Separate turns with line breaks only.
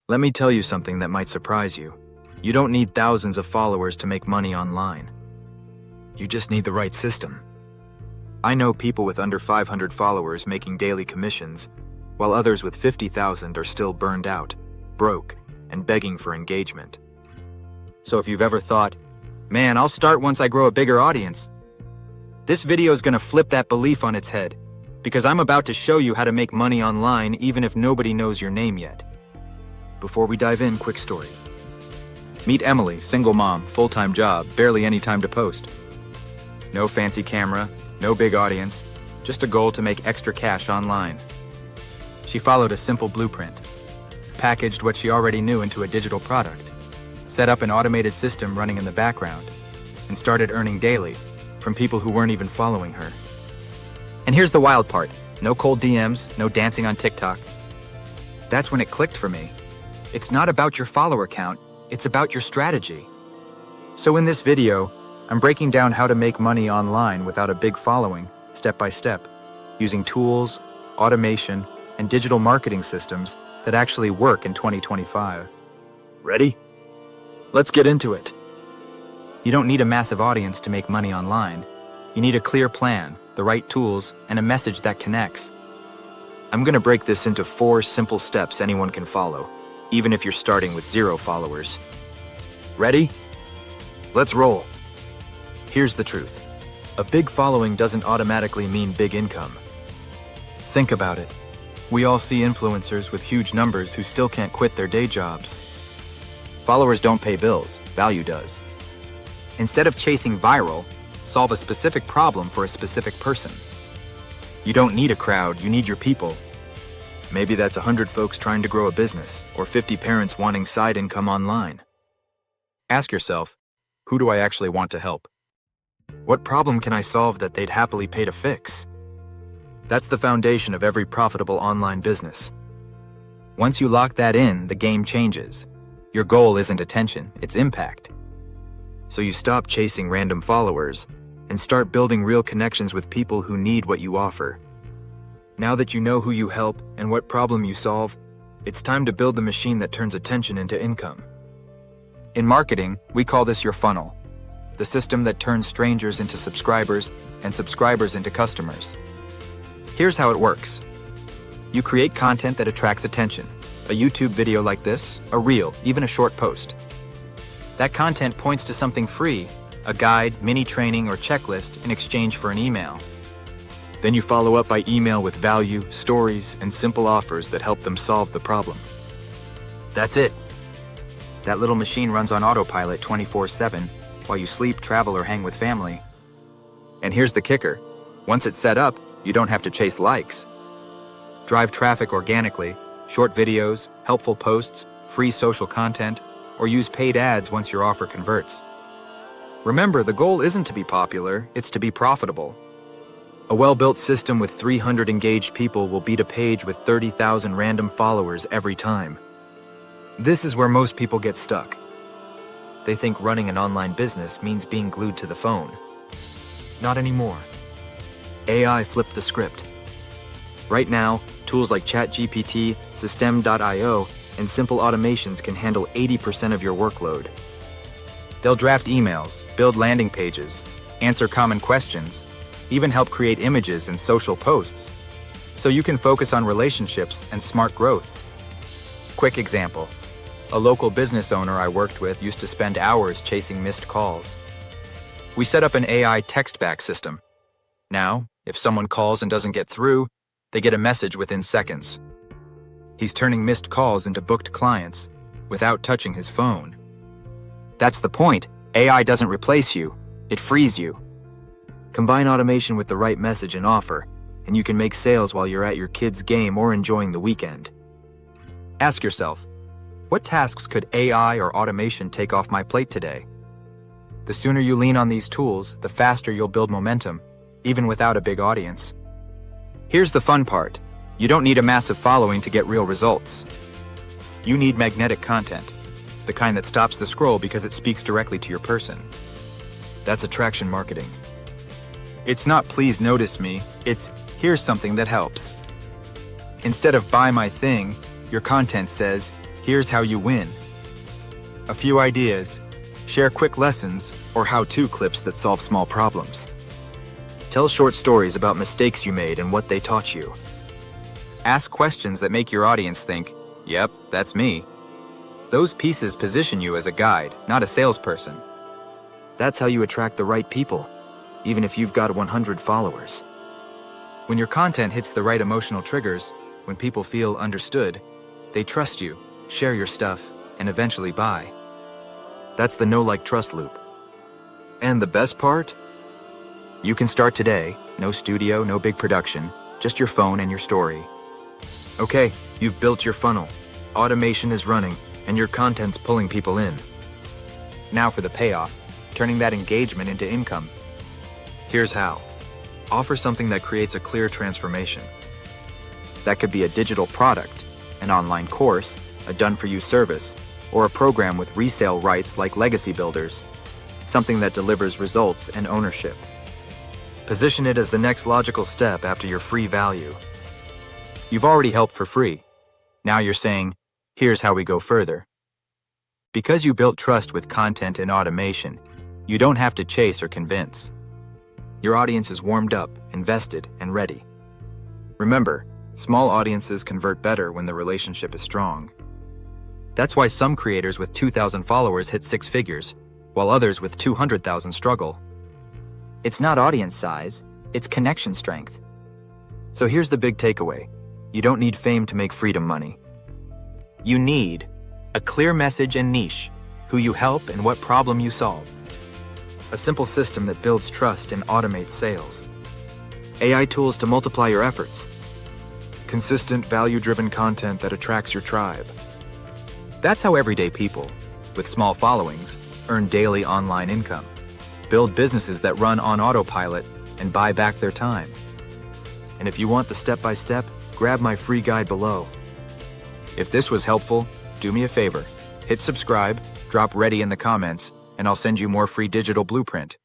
Let me tell you something that might surprise you. You don't need thousands of followers to make money online. You just need the right system. I know people with under 500 followers making daily commissions, while others with 50,000 are still burned out, broke, and begging for engagement. So if you've ever thought, man, I'll start once I grow a bigger audience, this video is going to flip that belief on its head, because I'm about to show you how to make money online even if nobody knows your name yet. Before we dive in, quick story. Meet Emily, single mom, full-time job, barely any time to post. No fancy camera, no big audience, just a goal to make extra cash online. She followed a simple blueprint, packaged what she already knew into a digital product, set up an automated system running in the background, and started earning daily from people who weren't even following her. And here's the wild part. No cold DMs, no dancing on TikTok. That's when it clicked for me. It's not about your follower count, it's about your strategy. So in this video, I'm breaking down how to make money online without a big following, step by step, using tools, automation, and digital marketing systems that actually work in 2025. Ready? Let's get into it. You don't need a massive audience to make money online. You need a clear plan, the right tools, and a message that connects. I'm going to break this into 4 simple steps anyone can follow, even if you're starting with 0 followers. Ready? Let's roll. Here's the truth. A big following doesn't automatically mean big income. Think about it. We all see influencers with huge numbers who still can't quit their day jobs. Followers don't pay bills, value does. Instead of chasing viral, solve a specific problem for a specific person. You don't need a crowd, you need your people. Maybe that's 100 folks trying to grow a business, or 50 parents wanting side income online. Ask yourself, who do I actually want to help? What problem can I solve that they'd happily pay to fix? That's the foundation of every profitable online business. Once you lock that in, the game changes. Your goal isn't attention, it's impact. So you stop chasing random followers and start building real connections with people who need what you offer. Now that you know who you help and what problem you solve, it's time to build the machine that turns attention into income. In marketing, we call this your funnel, the system that turns strangers into subscribers and subscribers into customers. Here's how it works. You create content that attracts attention, a YouTube video like this, a reel, even a short post. That content points to something free, a guide, mini training, or checklist in exchange for an email. Then you follow up by email with value, stories, and simple offers that help them solve the problem. That's it. That little machine runs on autopilot 24/7 while you sleep, travel, or hang with family. And here's the kicker. Once it's set up, you don't have to chase likes. Drive traffic organically, short videos, helpful posts, free social content, or use paid ads once your offer converts. Remember, the goal isn't to be popular, it's to be profitable. A well-built system with 300 engaged people will beat a page with 30,000 random followers every time. This is where most people get stuck. They think running an online business means being glued to the phone. Not anymore. AI flipped the script. Right now, tools like ChatGPT, System.io, and simple automations can handle 80% of your workload. They'll draft emails, build landing pages, answer common questions, even help create images and social posts, so you can focus on relationships and smart growth. Quick example. A local business owner I worked with used to spend hours chasing missed calls. We set up an AI text-back system. Now, if someone calls and doesn't get through, they get a message within seconds. He's turning missed calls into booked clients without touching his phone. That's the point. AI doesn't replace you, it frees you. Combine automation with the right message and offer, and you can make sales while you're at your kid's game or enjoying the weekend. Ask yourself, what tasks could AI or automation take off my plate today? The sooner you lean on these tools, the faster you'll build momentum, even without a big audience. Here's the fun part. You don't need a massive following to get real results. You need magnetic content, the kind that stops the scroll because it speaks directly to your person. That's attraction marketing. It's not please notice me, it's here's something that helps. Instead of buy my thing, your content says, Here's how you win. A few ideas. Share quick lessons or how-to clips that solve small problems. Tell short stories about mistakes you made and what they taught you. Ask questions that make your audience think, "Yep, that's me." Those pieces position you as a guide, not a salesperson. That's how you attract the right people, even if you've got 100 followers. When your content hits the right emotional triggers, when people feel understood, they trust you, share your stuff, and eventually buy. That's the know-like-trust loop. And the best part? You can start today, no studio, no big production, just your phone and your story. Okay, you've built your funnel, automation is running, and your content's pulling people in. Now for the payoff, turning that engagement into income. Here's how. Offer something that creates a clear transformation. That could be a digital product, an online course, a done-for-you service, or a program with resale rights like Legacy Builders, something that delivers results and ownership. Position it as the next logical step after your free value. You've already helped for free. Now you're saying, here's how we go further. Because you built trust with content and automation, you don't have to chase or convince. Your audience is warmed up, invested, and ready. Remember, small audiences convert better when the relationship is strong. That's why some creators with 2,000 followers hit 6 figures, while others with 200,000 struggle. It's not audience size, it's connection strength. So here's the big takeaway. You don't need fame to make freedom money. You need a clear message and niche, who you help and what problem you solve. A simple system that builds trust and automates sales. AI tools to multiply your efforts. Consistent, value-driven content that attracts your tribe. That's how everyday people, with small followings, earn daily online income, build businesses that run on autopilot, and buy back their time. And if you want the step-by-step, grab my free guide below. If this was helpful, do me a favor. Hit subscribe, drop ready in the comments, and I'll send you more free digital blueprint.